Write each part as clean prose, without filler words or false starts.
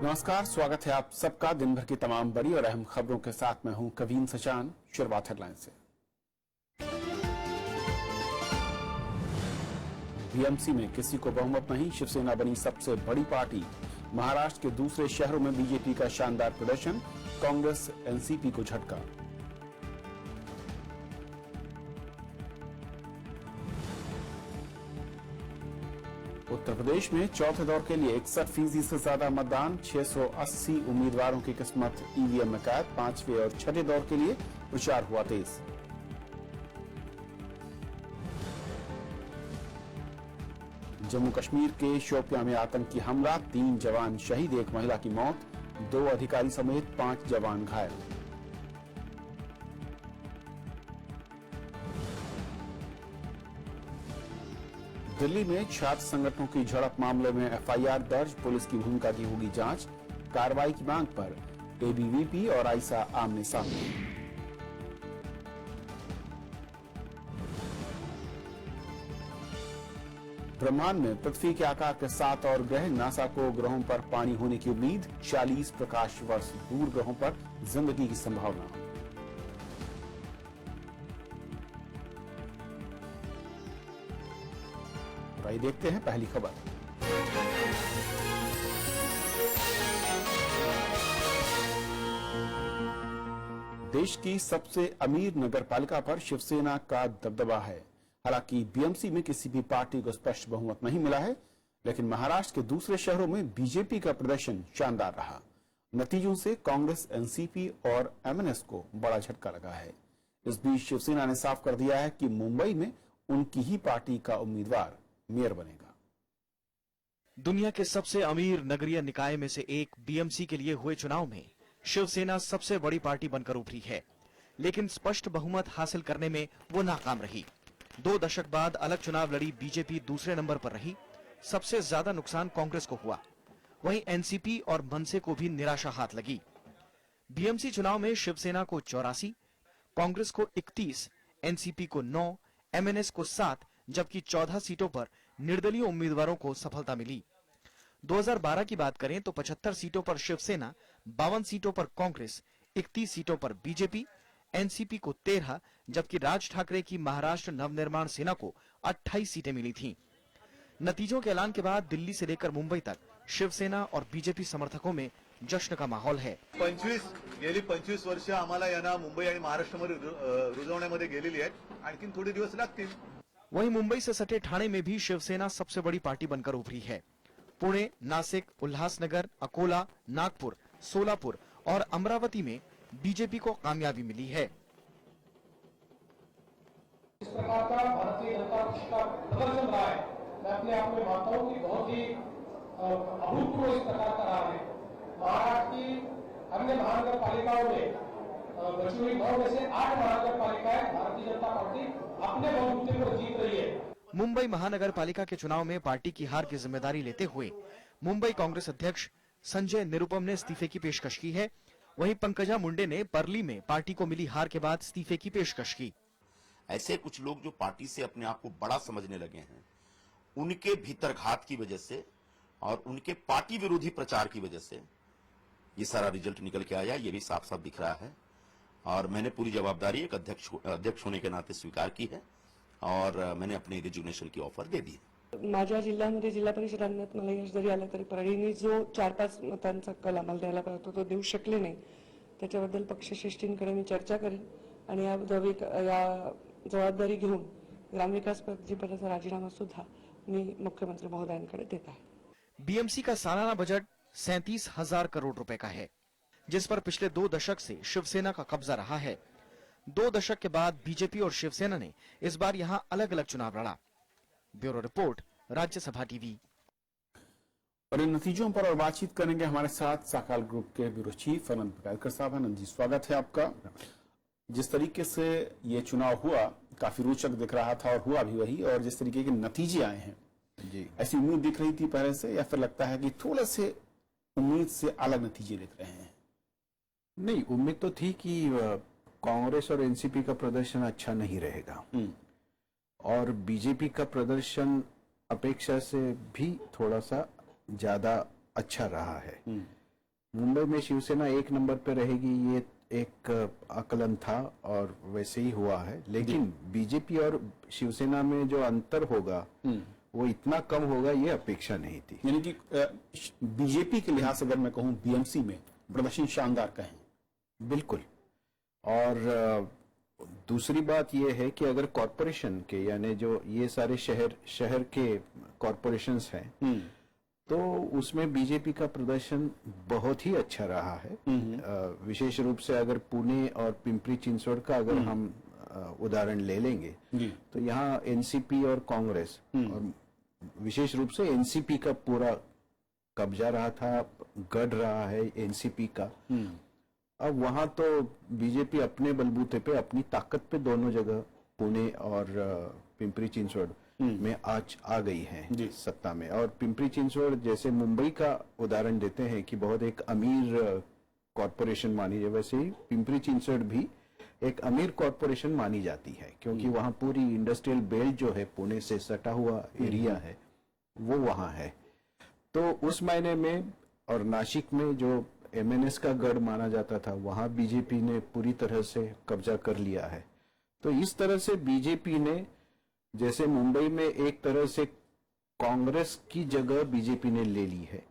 नमस्कार, स्वागत है आप सबका दिन भर की तमाम बड़ी और अहम खबरों के साथ। मैं हूं कवीन सचान। शुरुआत हेडलाइन से। बीएमसी में किसी को बहुमत नहीं, शिवसेना बनी सबसे बड़ी पार्टी। महाराष्ट्र के दूसरे शहरों में बीजेपी का शानदार प्रदर्शन, कांग्रेस एनसीपी को झटका। उत्तर प्रदेश में चौथे दौर के लिए 61% से ज्यादा मतदान, 680 उम्मीदवारों की किस्मत ईवीएम में कैद। पांचवें और छठे दौर के लिए प्रचार हुआ तेज। जम्मू कश्मीर के शोपियां में आतंकी हमला, 3 जवान शहीद, 1 महिला की मौत, 2 अधिकारी समेत 5 जवान घायल। दिल्ली में छात्र संगठनों की झड़प मामले में एफआईआर दर्ज, पुलिस की भूमिका की होगी जांच। कार्रवाई की मांग पर एबीवीपी और आईसा आमने सामने। ब्रह्मांड में पृथ्वी के आकार के 7 और ग्रह, नासा को ग्रहों पर पानी होने की उम्मीद। 40 प्रकाश वर्ष दूर ग्रहों पर जिंदगी की संभावना। आइए देखते हैं पहली खबर। देश की सबसे अमीर नगरपालिका पर शिवसेना का दबदबा है। हालांकि बीएमसी में किसी भी पार्टी को स्पष्ट बहुमत नहीं मिला है, लेकिन महाराष्ट्र के दूसरे शहरों में बीजेपी का प्रदर्शन शानदार रहा। नतीजों से कांग्रेस, एनसीपी और एमएनएस को बड़ा झटका लगा है। इस बीच शिवसेना ने साफ कर दिया है कि मुंबई में उनकी ही पार्टी का उम्मीदवार मेयर बनेगा। दुनिया के सबसे अमीर नगरीय निकाय में से एक बीएमसी के लिए हुए चुनाव में शिवसेना सबसे बड़ी पार्टी बनकर उभरी है, लेकिन स्पष्ट बहुमत हासिल करने में वो नाकाम रही। 2 दशक बाद अलग चुनाव लड़ी बीजेपी दूसरे नंबर पर रही। सबसे ज्यादा नुकसान कांग्रेस को हुआ, वहीं एनसीपी और मनसे को भी निराशा हाथ लगी। बीएमसी चुनाव में शिवसेना को 84, कांग्रेस को 31, एनसीपी को 9, एमएनएस को 7, जबकि 14 सीटों पर निर्दलीय उम्मीदवारों को सफलता मिली। 2012 की बात करें तो 75 सीटों पर शिवसेना, 52 सीटों पर कांग्रेस, 31 सीटों पर बीजेपी, एनसीपी को 13, जबकि राज ठाकरे की महाराष्ट्र नवनिर्माण सेना को 28 सीटें मिली थीं। नतीजों के ऐलान के बाद दिल्ली से लेकर मुंबई तक शिवसेना और बीजेपी समर्थकों में जश्न का माहौल है। गेली 25 वर्ष आम्हाला यांना मुंबई आणि महाराष्ट्रामध्ये रुजवण्यामध्ये गेलेली आहेत। आणखी थोडे दिवस लागतील। वहीं मुंबई से सटे ठाणे में भी शिवसेना सबसे बड़ी पार्टी बनकर उभरी है। पुणे, नासिक, उल्हासनगर, अकोला, नागपुर, सोलापुर और अमरावती में बीजेपी को कामयाबी मिली है। इस प्रकार का भारतीय जनता पक्ष का प्रदर्शन रहा है, मैं अपने आप में मानता हूं कि बहुत ही अभूतपूर्व इस प्रकार का रहा है। महाराष्ट्र की अन्य महानगर पालिकाओं में बची हुई 9 में से 8 महानगर पालिकाएं भारतीय जनता पार्टी अपने बहुमत पर जीत रही है। मुंबई महानगर पालिका के चुनाव में पार्टी की हार की जिम्मेदारी लेते हुए मुंबई कांग्रेस अध्यक्ष संजय निरुपम ने इस्तीफे की पेशकश की है। वहीं पंकजा मुंडे ने परली में पार्टी को मिली हार के बाद इस्तीफे की पेशकश की। ऐसे कुछ लोग जो पार्टी से अपने आप को बड़ा समझने लगे हैं, उनके भीतरघात की वजह से और उनके पार्टी विरोधी प्रचार की वजह से ये सारा रिजल्ट निकल के आया। ये भी साफ साफ दिख रहा है और मैंने पूरी जवाबदारी एक अध्यक्ष होने के नाते स्वीकार की है और मैंने अपने रिजिग्नेशन की ऑफर दे दी। माझ्या जिल्ह्यामध्ये जिल्हा परिषद आणण्यात मला यश जरी आलं तरी परळीने जो 4-5 मतांचा कल आम्हाला द्यायला पाहिजे तो देऊ शकले नाही। त्याच्याबद्दल पक्षश्रेष्ठींकडे मी चर्चा करेन आणि या जबाबदारी घेऊन ग्रामविकास मंत्रीपदाचा राजीनामा सुद्धा मी मुख्यमंत्री महोदयांकडे देत आहे। बीएमसी का सालाना बजट 37,000 करोड़ रुपए का है, जिस पर पिछले 2 दशक से शिवसेना का कब्जा रहा है। 2 दशक के बाद बीजेपी और शिवसेना ने इस बार यहां अलग अलग चुनाव लड़ा। Bureau report, Rajya Sabha TV. और इन नतीजों पर और बातचीत करेंगे हमारे साथ साकाल ग्रुप के ब्यूरो चीफ अनंत पकायकर साहब। अनंत जी, स्वागत है आपका। जिस तरीके से ये चुनाव हुआ काफी रोचक दिख रहा था और हुआ भी वही, और जिस तरीके के नतीजे आए हैं जी, ऐसी उम्मीद दिख रही थी पहले से, या फिर लगता है कि थोड़े से उम्मीद से अलग नतीजे दिख रहे हैं? नहीं, उम्मीद तो थी कि कांग्रेस और एनसीपी का प्रदर्शन अच्छा नहीं रहेगा और बीजेपी का प्रदर्शन अपेक्षा से भी थोड़ा सा ज्यादा अच्छा रहा है। मुंबई में शिवसेना 1 नंबर पे रहेगी, ये एक आकलन था और वैसे ही हुआ है। लेकिन बीजेपी और शिवसेना में जो अंतर होगा वो इतना कम होगा, ये अपेक्षा नहीं थी। यानी कि बीजेपी के लिहाज से अगर मैं कहूं बीएमसी में प्रदर्शन शानदार कहें। बिल्कुल। और दूसरी बात यह है कि अगर कॉरपोरेशन के, यानी जो ये सारे शहर के कॉरपोरेशंस हैं, तो उसमें बीजेपी का प्रदर्शन बहुत ही अच्छा रहा है। विशेष रूप से अगर पुणे और पिंपरी चिंचवड़ का अगर हम उदाहरण ले लेंगे तो यहाँ एनसीपी और कांग्रेस, और विशेष रूप से एनसीपी का पूरा कब्जा रहा था, गढ़ रहा है एनसीपी का। अब वहां तो बीजेपी अपने बलबूते पे, अपनी ताकत पे दोनों जगह पुणे और पिंपरी चिंचवड़ में आज आ गई है सत्ता में। और पिंपरी चिंचवड़ जैसे मुंबई का उदाहरण देते हैं कि बहुत एक अमीर कॉरपोरेशन मानी जाए, वैसे ही पिंपरी चिंचवड़ भी एक अमीर कॉरपोरेशन मानी जाती है, क्योंकि वहां पूरी इंडस्ट्रियल बेल्ट जो है, पुणे से सटा हुआ एरिया है, वो वहां है। तो उस मायने में, और नासिक में जो एमएनएस का गढ़ माना जाता था, वहां बीजेपी ने पूरी तरह से कब्जा कर लिया है। तो इस तरह से बीजेपी ने, जैसे मुंबई में एक तरह से कांग्रेस की जगह बीजेपी ने ले ली है,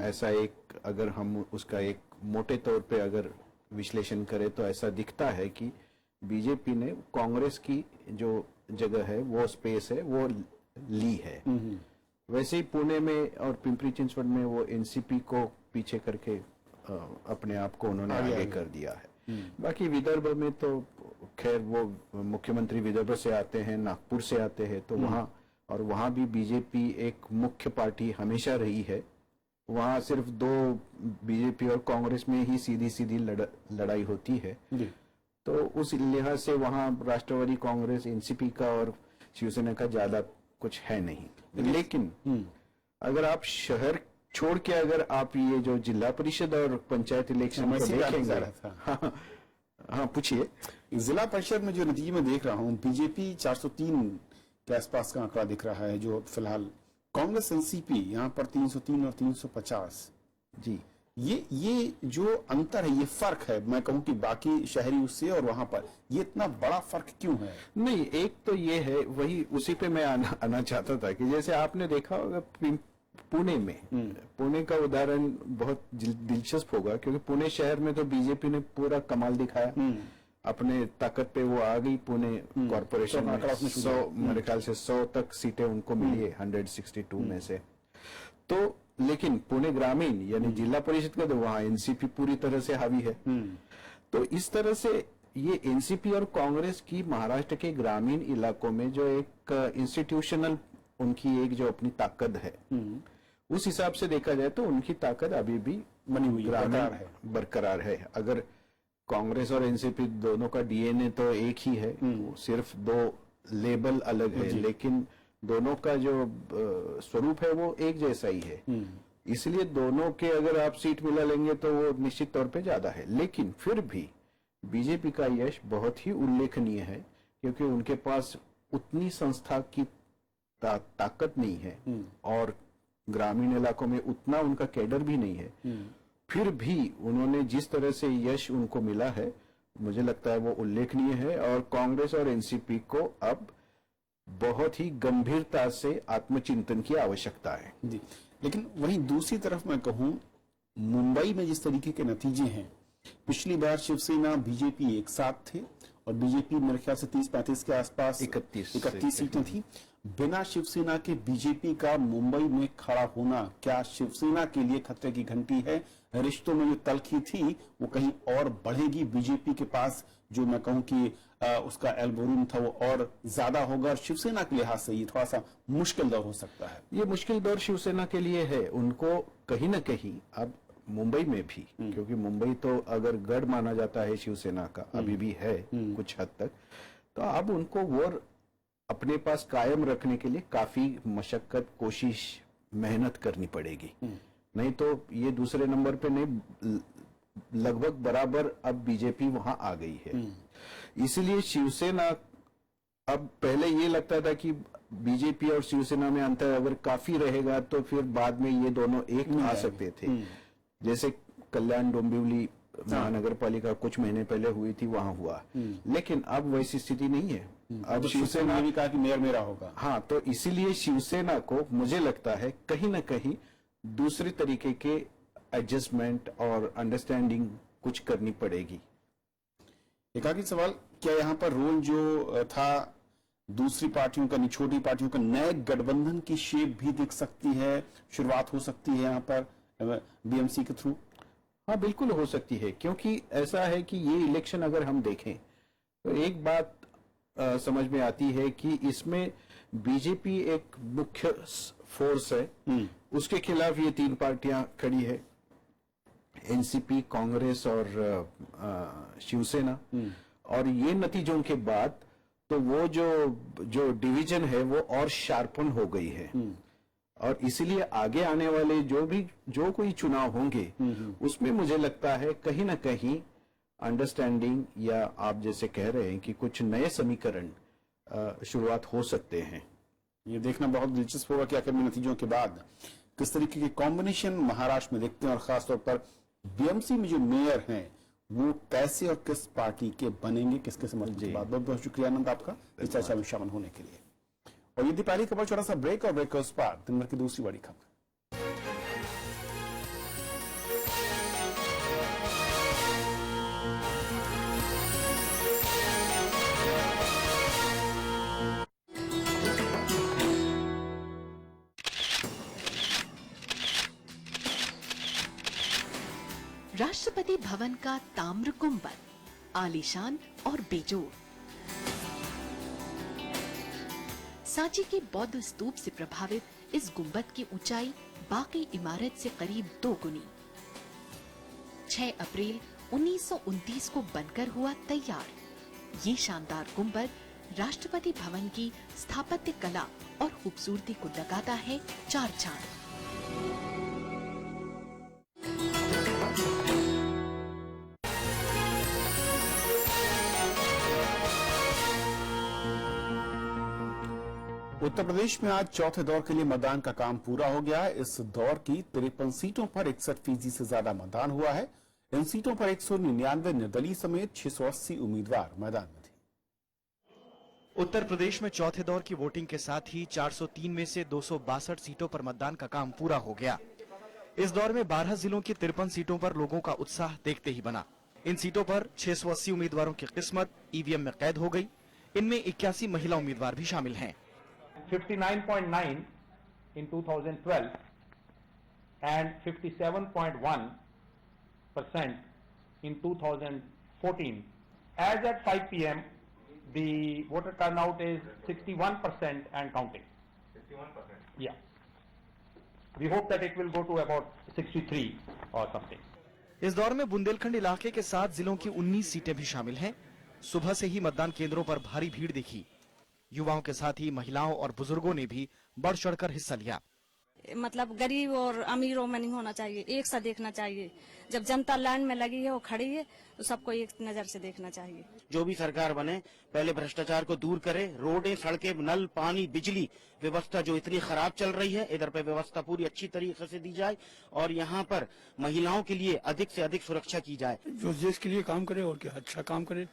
ऐसा एक, अगर हम उसका एक मोटे तौर पे अगर विश्लेषण करें तो ऐसा दिखता है कि बीजेपी ने कांग्रेस की जो जगह है, वो स्पेस है, वो ली है। वैसे ही पुणे में और पिंपरी चिंचवड़ में वो एनसीपी को पीछे करके अपने आप को उन्होंने आगे कर दिया है। बाकी विदर्भ में तो खैर वो मुख्यमंत्री विदर्भ से आते हैं, नागपुर से आते हैं, तो वहां भी बीजेपी एक मुख्य पार्टी हमेशा रही है। वहां सिर्फ 2 बीजेपी और कांग्रेस में ही सीधी लड़ाई होती है। तो उस लिहाज से वहां राष्ट्रवादी कांग्रेस, एनसीपी का और शिवसेना का ज्यादा कुछ है नहीं। लेकिन अगर आप शहर छोड़ के अगर आप ये जो जिला परिषद और पंचायत इलेक्शन को देखेंगे, हाँ पूछिए। जिला परिषद में जो नतीजे में देख रहा हूं, बीजेपी 403 के आसपास का आंकड़ा दिख रहा है जो फिलहाल, कांग्रेस एनसीपी यहाँ पर 303 और 350। जी, ये जो अंतर है, ये फर्क है, मैं कहूं कि बाकी शहरी उससे और वहां पर ये इतना बड़ा फर्क क्यों है? नहीं, एक तो ये है, वही उसी पे मैं आना चाहता था कि जैसे आपने देखा होगा पुणे में, पुणे का उदाहरण बहुत दिलचस्प होगा, क्योंकि पुणे शहर में तो बीजेपी ने पूरा कमाल दिखाया, अपने ताकत पे वो आ गई। पुणे कॉरपोरेशन में 100, मेरे ख्याल से 100 तक सीटें उनको मिली है 162 में से। तो लेकिन पुणे ग्रामीण यानी जिला परिषद का तो वहां एनसीपी पूरी तरह से हावी है। तो इस तरह से ये एनसीपी और कांग्रेस की महाराष्ट्र के ग्रामीण इलाकों में जो एक इंस्टीट्यूशनल उनकी एक जो अपनी ताकत है, उस हिसाब से देखा जाए तो उनकी ताकत अभी भी बनी हुई बरकरार है। अगर कांग्रेस और एनसीपी दोनों का डीएनए तो एक ही है, सिर्फ 2 लेबल अलग है, लेकिन दोनों का जो स्वरूप है वो एक जैसा ही है। इसलिए दोनों के अगर आप सीट मिला लेंगे तो वो निश्चित तौर पे ज्यादा है। लेकिन फिर भी बीजेपी का यश बहुत ही उल्लेखनीय है, क्योंकि उनके पास उतनी संस्था की ताकत नहीं है और ग्रामीण इलाकों में उतना उनका कैडर भी नहीं है। फिर भी उन्होंने जिस तरह से यश उनको मिला है, मुझे लगता है वो उल्लेखनीय है। और कांग्रेस और एनसीपी को अब बहुत ही गंभीरता से आत्मचिंतन की आवश्यकता है। जी, लेकिन वहीं दूसरी तरफ मैं कहूं, मुंबई में जिस तरीके के नतीजे हैं, पिछली बार शिवसेना बीजेपी एक साथ थे और बीजेपी मेरे ख्याल से 30-35 के आसपास 31 सीटें थी। बिना शिवसेना के बीजेपी का मुंबई में खड़ा होना क्या शिवसेना के लिए खतरे की घंटी है? रिश्तों में जो तलखी थी वो कहीं और बढ़ेगी? बीजेपी के पास जो मैं कहूं कि उसका एल्बो रूम था वो और ज्यादा होगा, और शिवसेना के लिहाज से ये थोड़ा सा मुश्किल दौर हो सकता है। ये मुश्किल दौर शिवसेना के लिए है। उनको कहीं ना कहीं अब मुंबई में भी, क्योंकि मुंबई तो अगर गढ़ माना जाता है शिवसेना का, अभी भी है कुछ हद तक, तो अब उनको वो अपने पास कायम रखने के लिए काफी मशक्कत, कोशिश, मेहनत करनी पड़ेगी। नहीं तो ये दूसरे नंबर पे नहीं, लगभग बराबर अब बीजेपी वहां आ गई है। इसलिए शिवसेना, अब पहले ये लगता था कि बीजेपी और शिवसेना में अंतर अगर काफी रहेगा तो फिर बाद में ये दोनों एक आ सकते थे। जैसे कल्याण डोंबिवली महानगर पालिका कुछ महीने पहले हुई थी, वहां हुआ। लेकिन अब वैसी स्थिति नहीं है। अब तो शिवसेना ने भी कहा कि मेयर मेरा होगा। हाँ, तो इसीलिए शिवसेना को मुझे लगता है कहीं ना कहीं दूसरे तरीके के एडजस्टमेंट और अंडरस्टैंडिंग कुछ करनी पड़ेगी। एक आखिरी सवाल, क्या यहाँ पर रोल जो था दूसरी पार्टियों का, छोटी पार्टियों का, नए गठबंधन की शेप भी दिख सकती है, शुरुआत हो सकती है यहाँ पर बीएमसी के थ्रू? हाँ, बिल्कुल हो सकती है, क्योंकि ऐसा है कि ये इलेक्शन अगर हम देखें तो एक बात समझ में आती है कि इसमें बीजेपी एक मुख्य फोर्स है, उसके खिलाफ ये तीन पार्टियां खड़ी है, एनसीपी, कांग्रेस और शिवसेना। और ये नतीजों के बाद तो वो जो डिवीजन है वो और शार्पन हो गई है। और इसीलिए आगे आने वाले जो कोई चुनाव होंगे उसमें मुझे लगता है कहीं ना कहीं अंडरस्टैंडिंग, या आप जैसे कह रहे हैं कि कुछ नए समीकरण शुरुआत हो सकते हैं। ये देखना बहुत दिलचस्प होगा कि आखिर में नतीजों के बाद किस तरीके के कॉम्बिनेशन महाराष्ट्र में देखते हैं, और खासतौर पर बीएमसी में जो मेयर हैं वो कैसे और किस पार्टी के बनेंगे, किसके समर्थन के बाद। बहुत बहुत शुक्रिया आनंद आपका इस चर्चा में शामिल होने के लिए। और ये थी पहली खबर, छोटा सा ब्रेक, और ब्रेक के उस पार दिन भर की दूसरी बड़ी खबर। राष्ट्रपति भवन का ताम्र गुंबद आलीशान और बेजोड़, सांची के बौद्ध स्तूप से प्रभावित इस गुंबद की ऊंचाई बाकी इमारत से करीब 2 गुनी। 6 अप्रैल 1929 को बनकर हुआ तैयार, ये शानदार गुंबद राष्ट्रपति भवन की स्थापत्य कला और खूबसूरती को लगाता है 4 चांद। उत्तर प्रदेश में आज चौथे दौर के लिए मतदान का काम पूरा हो गया है। इस दौर की 53 सीटों पर 61% से ज्यादा मतदान हुआ है। इन सीटों पर 199 निर्दलीय समेत 680 उम्मीदवार मैदान में थे। उत्तर प्रदेश में चौथे दौर की वोटिंग के साथ ही 403 में से 262 सीटों पर मतदान का काम पूरा हो गया। इस दौर में 12 जिलों की 53 सीटों पर लोगों का उत्साह देखते ही बना। इन सीटों पर 680 उम्मीदवारों की किस्मत ईवीएम में कैद हो गई। इनमें 81 महिला उम्मीदवार भी शामिल हैं। 59.9 in 2012 and 57.1% in 2014. As at 5 p.m., the voter turnout is 61% and counting. 61%? Yeah. We hope that it will go to about 63 or something. इस दौर में बुंदेलखंड इलाके के 7 जिलों की 19 सीटें भी शामिल हैं। सुबह से ही मतदान केंद्रों पर भारी भीड़ दिखी। युवाओं के साथ ही महिलाओं और बुजुर्गों ने भी बढ़ चढ़कर हिस्सा लिया। मतलब गरीब और अमीरों में नहीं होना चाहिए, एक सा देखना चाहिए। जब जनता लाइन में लगी है और खड़ी है तो सबको एक नजर से देखना चाहिए। जो भी सरकार बने पहले भ्रष्टाचार को दूर करे, रोडें, सड़कें, नल, पानी, बिजली व्यवस्था जो इतनी खराब चल रही है, इधर पे व्यवस्था पूरी अच्छी तरीके से दी जाए और यहाँ पर महिलाओं के लिए अधिक से अधिक सुरक्षा की जाए। जो देश के लिए काम करे और क्या अच्छा काम करे,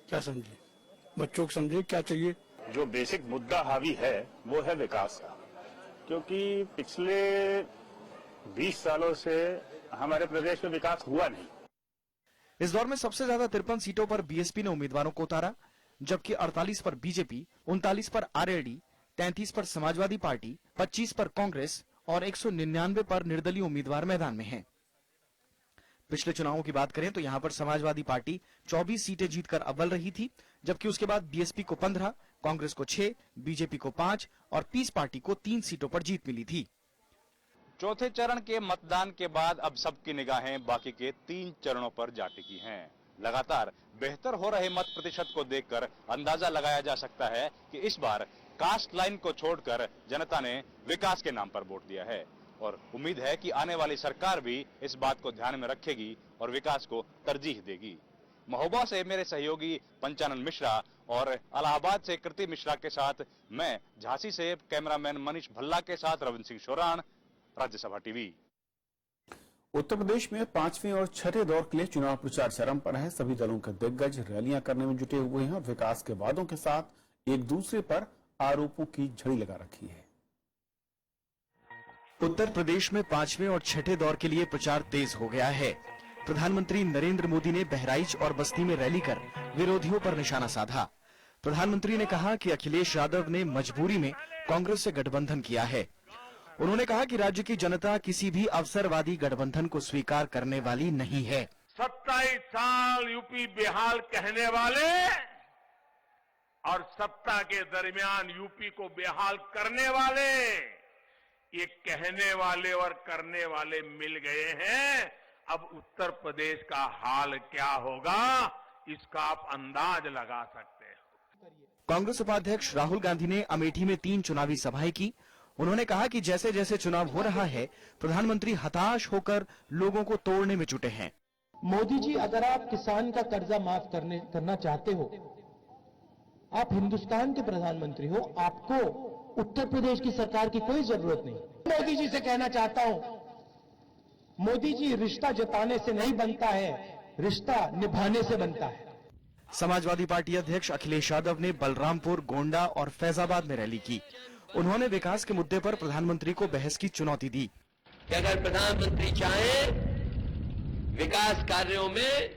क्या समझे, बच्चों को समझे क्या चाहिए। जो बेसिक मुद्दा हावी है वो है विकास का, क्योंकि पिछले 20 सालों से हमारे प्रदेश में विकास हुआ नहीं। इस दौर में सबसे ज्यादा 53 सीटों पर बीएसपी ने उम्मीदवारों को उतारा, जबकि 48 पर बीजेपी, 39 पर आरएलडी, 33 पर समाजवादी पार्टी, 25 पर कांग्रेस और 199 पर निर्दलीय उम्मीदवार मैदान में हैं। पिछले चुनावों की बात करें तो यहां पर समाजवादी पार्टी 24 सीटें जीतकर अव्वल रही थी, जबकि उसके बाद बीएसपी को 15, कांग्रेस को 6, बीजेपी को 5 और पीस पार्टी को 3 सीटों पर जीत मिली थी। चौथे चरण के मतदान के बाद अब सबकी निगाहें बाकी के 3 चरणों पर जा टिकी हैं। लगातार बेहतर हो रहे मत प्रतिशत को देखकर अंदाजा लगाया जा सकता है कि इस बार कास्ट लाइन को छोड़कर जनता ने विकास के नाम पर वोट दिया है और उम्मीद है कि आने वाली सरकार भी इस बात को ध्यान में रखेगी और विकास को तरजीह देगी। महोबा से मेरे सहयोगी पंचानन मिश्रा और इलाहाबाद से कृति मिश्रा के साथ मैं झांसी से कैमरामैन मनीष भल्ला के साथ रविंद्र सिंह शोरान, राज्यसभा टीवी। उत्तर प्रदेश में 5वें और छठे दौर के लिए चुनाव प्रचार चरम पर है। सभी दलों के दिग्गज रैलियां करने में जुटे हुए हैं और विकास के वादों के साथ एक दूसरे पर आरोपों की झड़ी लगा रखी है। उत्तर प्रदेश में 5वें और छठे दौर के लिए प्रचार तेज हो गया है। प्रधानमंत्री नरेंद्र मोदी ने बहराइच और बस्ती में रैली कर विरोधियों पर निशाना साधा। प्रधानमंत्री ने कहा कि अखिलेश यादव ने मजबूरी में कांग्रेस से गठबंधन किया है। उन्होंने कहा कि राज्य की जनता किसी भी अवसरवादी गठबंधन को स्वीकार करने वाली नहीं है। 27 साल यूपी बेहाल कहने वाले और सत्ता के दरमियान यूपी को बेहाल करने वाले, ये कहने वाले और करने वाले मिल गए हैं। अब उत्तर प्रदेश का हाल क्या होगा, इसका आप अंदाज लगा सकते हैं। कांग्रेस उपाध्यक्ष राहुल गांधी ने अमेठी में 3 चुनावी सभाएं की। उन्होंने कहा कि जैसे जैसे चुनाव हो रहा है, प्रधानमंत्री हताश होकर लोगों को तोड़ने में जुटे हैं। मोदी जी, अगर आप किसान का कर्जा माफ करना चाहते हो, आप हिंदुस्तान के प्रधानमंत्री हो, आपको उत्तर प्रदेश की सरकार की कोई जरूरत नहीं। मोदी जी से कहना चाहता हूं, मोदी जी, रिश्ता जताने से नहीं बनता है, रिश्ता निभाने से बनता है। समाजवादी पार्टी अध्यक्ष अखिलेश यादव ने बलरामपुर, गोंडा और फैजाबाद में रैली की। उन्होंने विकास के मुद्दे पर प्रधानमंत्री को बहस की चुनौती दी कि अगर प्रधानमंत्री चाहे विकास कार्यों में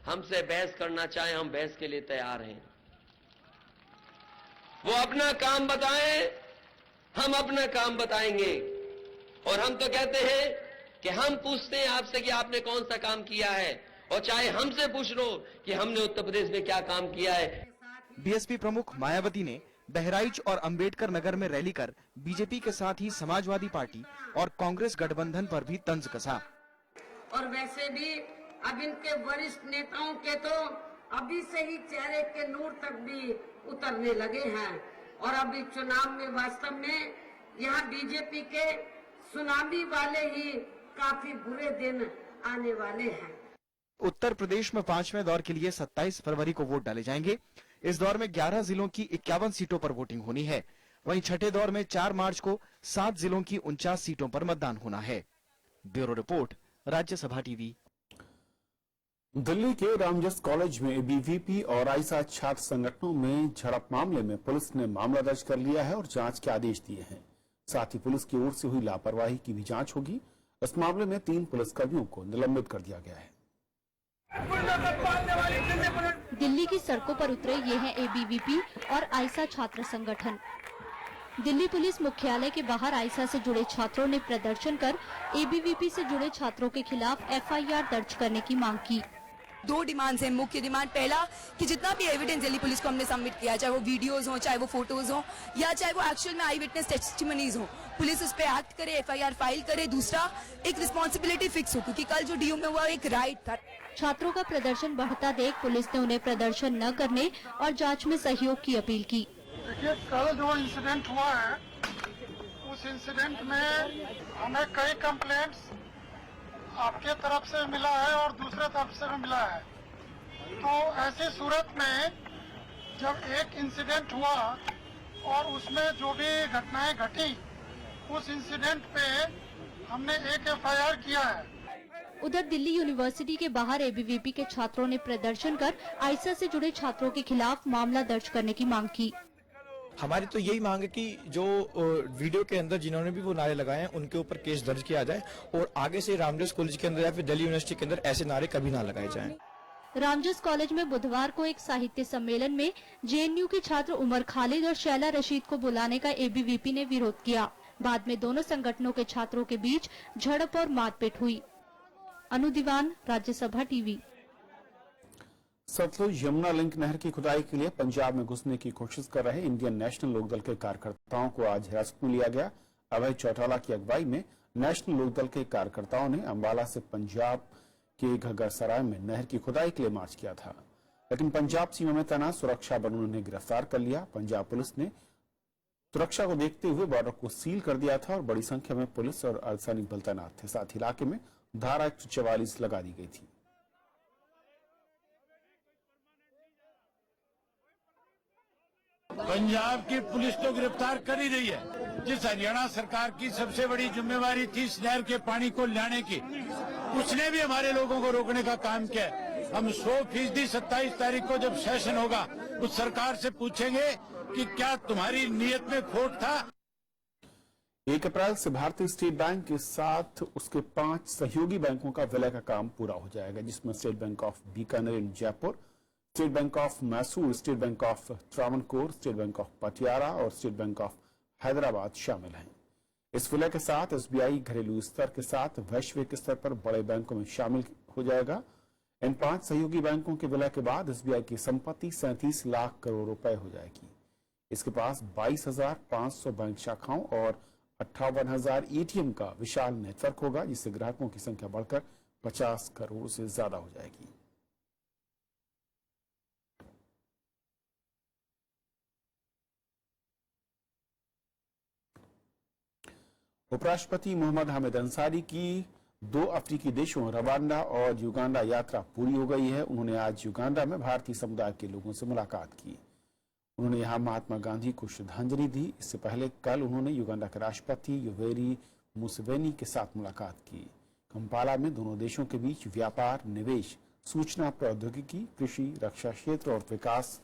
हमसे बहस करना चाहे, हम बहस के लिए तैयार हैं। वो अपना काम बताएं, हम अपना काम बताएंगे। और हम तो कहते हैं कि हम पूछते हैं आपसे कि आपने कौन सा काम किया है, और चाहे हमसे पूछ लो कि हमने उत्तर प्रदेश में क्या काम किया है। बीएसपी प्रमुख मायावती ने बहराइच और अंबेडकर नगर में रैली कर बीजेपी के साथ ही समाजवादी पार्टी और कांग्रेस गठबंधन पर भी तंज कसा। और वैसे भी अब इनके वरिष्ठ नेताओं के तो अभी से ही चेहरे के नूर तक भी उतरने लगे हैं, और अभी चुनाव में वास्तव में यहाँ बीजेपी के सुनामी वाले ही काफी बुरे दिन आने वाले हैं। उत्तर प्रदेश में 5वें दौर के लिए 27 फरवरी को वोट डाले जाएंगे। इस दौर में 11 जिलों की 51 सीटों पर वोटिंग होनी है। वहीं छठे दौर में 4 मार्च को 7 जिलों की 49 सीटों पर मतदान होना है। Bureau report, Rajya Sabha TV. Delhi के रामजस कॉलेज में एबीवीपी और आईसा छात्र संगठनों में झड़प मामले में पुलिस ने मामला दर्ज कर लिया है और जांच के आदेश दिए हैं। साथ ही पुलिस की ओर से हुई लापरवाही की भी जांच होगी। इस मामले में 3 पुलिसकर्मियों को निलंबित कर दिया गया है। दिल्ली की सड़कों पर उतरे ये हैं एबीवीपी और आईसा छात्र संगठन। दिल्ली पुलिस मुख्यालय के बाहर आईसा से जुड़े छात्रों ने प्रदर्शन कर एबीवीपी से जुड़े छात्रों के खिलाफ एफआईआर दर्ज करने की मांग की। 2 डिमांड्स हैं। मुख्य डिमांड पहला कि जितना भी एविडेंस दिल्ली पुलिस को हमने सबमिट किया, चाहे वो वीडियोस हो, चाहे वो फोटोज हो, या चाहे वो एक्चुअल में आई विटनेस टेस्टिमनीज हो, पुलिस उस पर एक्ट करे, एफआईआर फाइल करे। दूसरा, एक रिस्पॉन्सिबिलिटी फिक्स हो, क्योंकि कल जो डीयू में हुआ एक राइट था। छात्रों का प्रदर्शन बढ़ता देख पुलिस ने उन्हें प्रदर्शन न करने और जांच में सहयोग की अपील की। देखिए, कल जो इंसिडेंट हुआ है, उस इंसिडेंट में हमें कई कंप्लेंट्स आपके तरफ से मिला है और दूसरे तरफ से भी मिला है। तो ऐसी सूरत में जब एक इंसिडेंट हुआ और उसमें जो भी घटनाएं घटी, उस इंसिडेंट पे हमने एक एफआईआर किया है। उधर दिल्ली यूनिवर्सिटी के बाहर एबीवीपी के छात्रों ने प्रदर्शन कर आईसा से जुड़े छात्रों के खिलाफ मामला दर्ज करने की मांग की। हमारी तो यही मांग है कि जो वीडियो के अंदर जिन्होंने भी वो नारे लगाए हैं, उनके ऊपर केस दर्ज किया जाए और आगे से रामजस कॉलेज के अंदर या फिर दिल्ली यूनिवर्सिटी के अंदर ऐसे नारे कभी ना लगाए जाएं। रामजस कॉलेज में बुधवार को एक साहित्य सम्मेलन में जेएनयू के छात्र उमर खालिद और शैला रशीद को बुलाने का एबीवीपी ने विरोध किया। बाद में दोनों संगठनों के छात्रों के बीच झड़प और मारपीट हुई। अनु दीवान, राज्यसभा टीवी। सतलुज यमुना लिंक नहर की खुदाई के लिए पंजाब में घुसने की कोशिश कर रहे इंडियन नेशनल लोकदल के कार्यकर्ताओं को आज हिरासत में लिया गया। अभय चौटाला की अगुवाई में नेशनल लोकदल के कार्यकर्ताओं ने अंबाला से पंजाब के घग्गरसराय में नहर की खुदाई के लिए मार्च किया था, लेकिन पंजाब सीमा में तैनात सुरक्षा बलों ने उन्हें गिरफ्तार कर लिया। पंजाब पुलिस ने सुरक्षा को देखते हुए बॉर्डर को सील कर दिया था और बड़ी संख्या में पुलिस और अर्धसैनिक बल तैनात थे। साथ ही इलाके में धारा 144 लगा दी गई थी। पंजाब की पुलिस तो गिरफ्तार कर ही रही है। जिस हरियाणा सरकार की सबसे बड़ी जिम्मेवारी थी इस नहर के पानी को लाने की, उसने भी हमारे लोगों को रोकने का काम किया। हम 100% 27 तारीख को जब सेशन होगा उस सरकार से पूछेंगे कि क्या तुम्हारी नीयत में खोट था। 1 अप्रैल से भारतीय स्टेट बैंक के साथ उसके 5 सहयोगी बैंकों का विलय का काम पूरा हो जाएगा, जिसमें state bank of Bikaner in Jaipur, state bank of Mysore, state bank of Travancore, state bank of Patiala और स्टेट बैंक ऑफ हैदराबाद शामिल हैं। इस विलय के साथ एसबीआई घरेलू स्तर के साथ वैश्विक स्तर पर बड़े बैंकों में शामिल हो जाएगा। इन 5 सहयोगी बैंकों के विलय के बाद एसबीआई की संपत्ति 37 लाख करोड़ रुपए हो जाएगी। इसके पास 22,500 बैंक शाखाओं और 58,000 एटीएम का विशाल नेटवर्क होगा, जिससे ग्राहकों की संख्या बढ़कर 50 करोड़ से ज्यादा हो जाएगी। उपराष्ट्रपति मोहम्मद हामिद अंसारी की 2 अफ्रीकी देशों रवांडा और युगांडा यात्रा पूरी हो गई है। उन्होंने आज युगांडा में भारतीय समुदाय के लोगों से मुलाकात की। उन्होंने यहां महात्मा गांधी को श्रद्धांजलि दी। इससे पहले कल उन्होंने युगांडा के राष्ट्रपति योवेरी मुसेवेनी के साथ मुलाकात की। कंपाला में दोनों देशों के बीच व्यापार, निवेश, सूचना प्रौद्योगिकी, कृषि, रक्षा क्षेत्र और विकास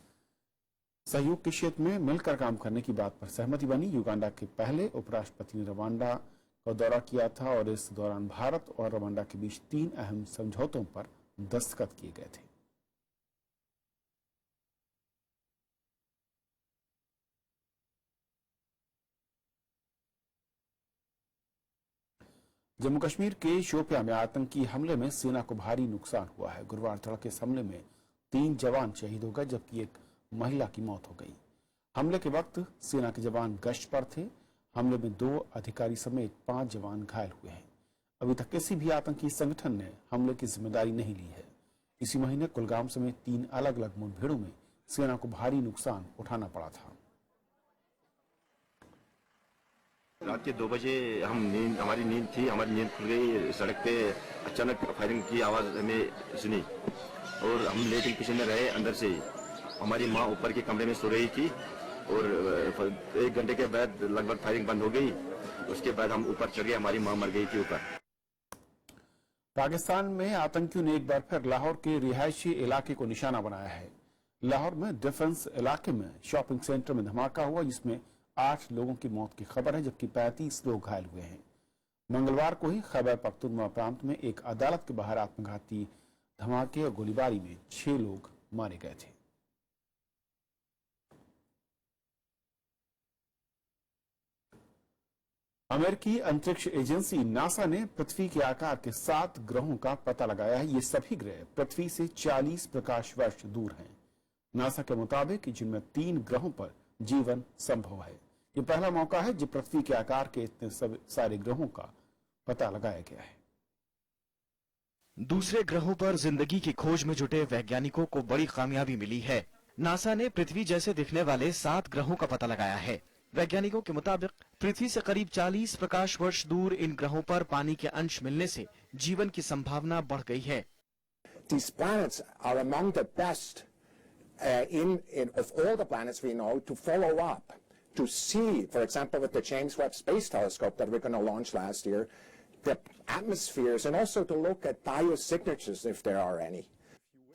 सहयोग के क्षेत्र में मिलकर काम करने की बात पर सहमति बनी। युगांडा के पहले उपराष्ट्रपति ने रवांडा का दौरा किया था और इस दौरान भारत और रवांडा के बीच 3 अहम समझौतों पर दस्तखत किए गए थे। जम्मू कश्मीर के शोपियां में आतंकी हमले में सेना को भारी नुकसान हुआ है। गुरुवार तड़के इस हमले में 3 जवान शहीद हो गए, जबकि एक महिला की मौत हो गई। हमले के वक्त सेना के जवान गश्त पर थे। हमले में 2 अधिकारी समेत 5 जवान घायल हुए हैं। अभी तक किसी भी आतंकी संगठन ने हमले की जिम्मेदारी नहीं ली है। इसी महीने कुलगाम समेत 3 अलग अलग मुठभेड़ों में सेना को भारी नुकसान उठाना पड़ा था। रात के 2 बजे हमारी नींद थी, हमारी नींद खुल गई। सड़क पे अचानक फायरिंग की आवाज हमें सुनी और हम लेकिन पीछे में रहे। अंदर से हमारी माँ ऊपर के कमरे में सो रही थी और 1 घंटे के बाद लगभग फायरिंग बंद हो गई। उसके बाद हम ऊपर चढ़ गए, हमारी माँ मर गई थी ऊपर। पाकिस्तान में आतंकियों ने एक बार फिर लाहौर के रिहायशी इलाके को निशाना बनाया है। लाहौर में डिफेंस इलाके में शॉपिंग सेंटर में धमाका हुआ, जिसमें 8 लोगों की मौत की खबर है, जबकि 35 लोग घायल हुए हैं। मंगलवार को ही खैबर पख्तूनख्वा प्रांत में एक अदालत के बाहर आत्मघाती धमाके और गोलीबारी में 6 लोग मारे गए थे। अमेरिकी अंतरिक्ष एजेंसी नासा ने पृथ्वी के आकार के 7 ग्रहों का पता लगाया है। ये सभी ग्रह पृथ्वी से 40 प्रकाश वर्ष दूर हैं। नासा के मुताबिक जिनमें 3 ग्रहों पर जीवन संभव है। ये पहला मौका है जब पृथ्वी के आकार के इतने सारे ग्रहों का पता लगाया गया है। दूसरे ग्रहों पर जिंदगी की खोज में जुटे वैज्ञानिकों को बड़ी कामयाबी मिली है। नासा ने पृथ्वी जैसे दिखने वाले 7 ग्रहों का पता लगाया है। वैज्ञानिकों के मुताबिक पृथ्वी से करीब 40 प्रकाश वर्ष दूर इन ग्रहों पर पानी के अंश मिलने से जीवन की संभावना बढ़ गई है। These planets are among the best of all the planets we know to follow up, to see, for example, with the James Webb Space Telescope that we're going to launch last year, the atmospheres, and also to look at biosignatures if there are any.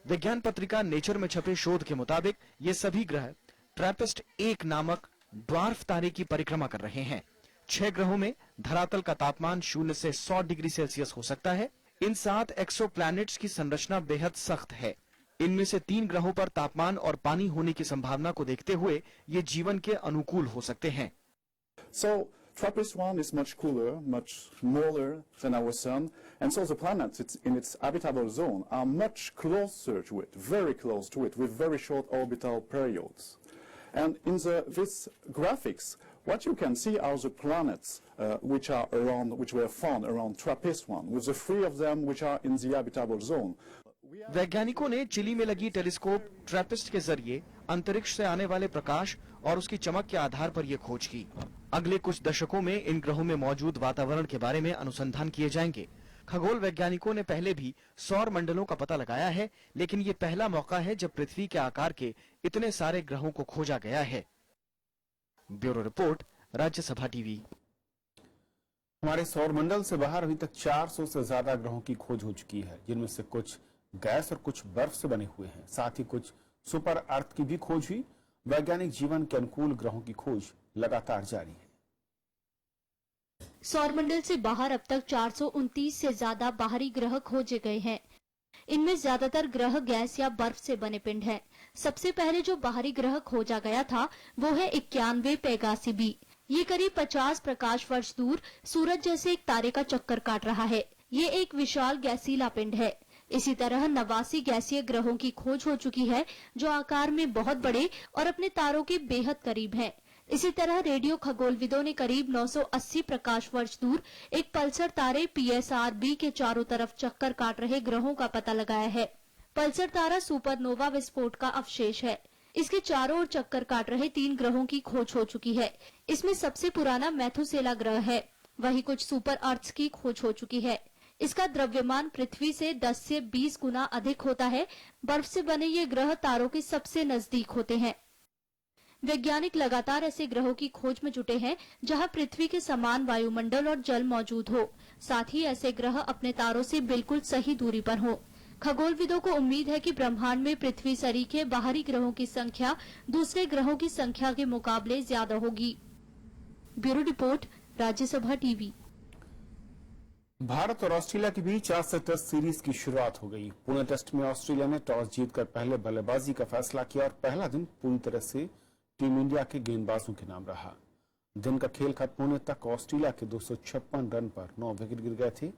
विज्ञान पत्रिका nature में छपे शोध के मुताबिक ये सभी ग्रह ट्रैपिस्ट 1 नामक ड्वार्फ तारे की परिक्रमा कर रहे हैं। 6 ग्रहों में धरातल का तापमान 0 से 100 डिग्री सेल्सियस हो सकता है। इन 7 एक्सोप्लैनेट्स की संरचना बेहद सख्त है। इनमें से 3 ग्रहों पर तापमान और पानी होने की संभावना को देखते हुए ये जीवन के अनुकूल हो सकते हैं। So TRAPPIST-1 is much cooler, much smaller than our sun, and so the planets in its habitable zone are much closer to it, very close to it, with very short orbital periods. And in this graphics, what you can see are the planets which were found around TRAPPIST-1, with the 3 of them which are in the habitable zone. वैज्ञानिकों ने chilli में लगी telescope Trappist के जरिए अंतरिक्ष से आने वाले प्रकाश और उसकी चमक के आधार पर यह खोज की। अगले कुछ दशकों में इन ग्रहों में मौजूद वातावरण के बारे में अनुसंधान किए जाएंगे। खगोल वैज्ञानिकों ने पहले भी सौर मंडलों का पता लगाया है, लेकिन ये पहला मौका है जब पृथ्वी के आकार के इतने सारे ग्रहों को खोजा गया है। Bureau report, Rajya Sabha TV. हमारे सौरमंडल से बाहर अभी तक 400 से ज्यादा ग्रहों की खोज हो चुकी है, जिनमें से कुछ गैस और कुछ बर्फ से बने हुए हैं। साथ ही कुछ सुपर अर्थ की भी खोज हुई। वैज्ञानिक जीवन के अनुकूल ग्रहों की खोज लगातार जारी है। सौरमंडल से बाहर अब तक 429 से ज्यादा बाहरी ग्रह खोजे गए हैं। इनमें ज्यादातर ग्रह गैस या बर्फ से बने पिंड हैं। सबसे पहले जो बाहरी ग्रह खोजा गया था वो है 91 पेगासी बी। ये करीब 50 प्रकाश वर्ष दूर सूरज जैसे एक तारे का चक्कर काट रहा है। ये एक विशाल गैसीला पिंड है। इसी तरह 89 गैसीय ग्रहों की खोज हो चुकी है जो आकार में बहुत बड़े और अपने तारों के बेहद करीब हैं। इसी तरह रेडियो खगोलविदों ने करीब 980 प्रकाश वर्ष दूर एक पल्सर तारे PSR-B के चारों तरफ चक्कर काट रहे ग्रहों का पता लगाया है। पल्सर तारा सुपरनोवा विस्फोट का अवशेष है। इसके चारों ओर चक्कर काट रहे 3 ग्रहों की खोज हो चुकी है। इसमें सबसे पुराना मैथुसेला ग्रह है। वहीं कुछ सुपर अर्थ्स की खोज हो चुकी है। इसका द्रव्यमान पृथ्वी से 10 से 20 गुना अधिक होता है। बर्फ से बने ये ग्रह तारों के सबसे नजदीक होते हैं। वैज्ञानिक लगातार ऐसे ग्रहों की खोज में जुटे हैं जहां पृथ्वी के समान वायुमंडल और जल मौजूद हो। साथ ही ऐसे ग्रह अपने तारों से बिल्कुल सही दूरी पर हो। खगोलविदों को उम्मीद है कि ब्रह्मांड में पृथ्वी सरीखे बाहरी ग्रहों की संख्या दूसरे ग्रहों की संख्या के मुकाबले ज्यादा होगी। Bureau report, Rajya Sabha TV. Bharat और ऑस्ट्रेलिया के बीच आज से टेस्ट सीरीज की शुरुआत हो गई। पुणे टेस्ट में ऑस्ट्रेलिया ने टॉस जीतकर पहले बल्लेबाजी का फैसला किया और पहला दिन पूरी तरह से टीम इंडिया के गेंदबाजों के नाम रहा। दिन का खेल खत्म होने तक ऑस्ट्रेलिया के 256 रन पर 9 विकेट गिर गए थे।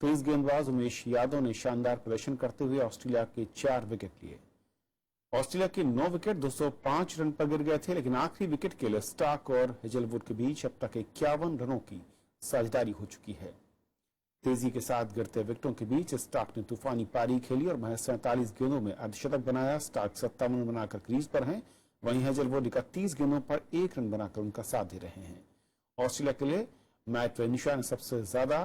तेज गेंदबाज उमेश यादव ने शानदार प्रदर्शन करते हुए ऑस्ट्रेलिया के 4 विकेट लिए। ऑस्ट्रेलिया के 9 विकेट 205 रन पर गिर गए थे, लेकिन आखिरी विकेट के लिए स्टार्क और हेजलवुड के बीच अब तक 51 रनों की साझेदारी हो चुकी है। तेजी के साथ गिरते विकेटों के बीच स्टार्क ने तूफानी पारी खेली और महज 47 गेंदों में अर्धशतक बनाया। स्टार्क 57 रन बनाकर क्रीज पर हैं, वहीं हेजलवुड 31 गेंदों पर 1 रन बनाकर उनका साथ दे रहे हैं। ऑस्ट्रेलिया के लिए मैट वेनिशा ने सबसे ज्यादा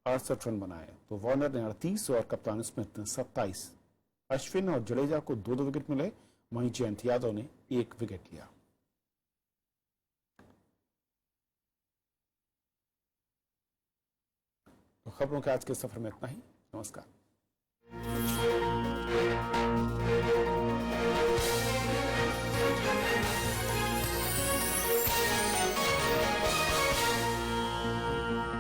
68 रन बनाए, तो वार्नर ने 38 और कप्तान स्मिथ ने 27। अश्विन और जडेजा को 2-2 विकेट मिले, वहीं जयंत यादव ने 1 विकेट लिया। तो खबरों के आज के सफर में इतना ही। नमस्कार।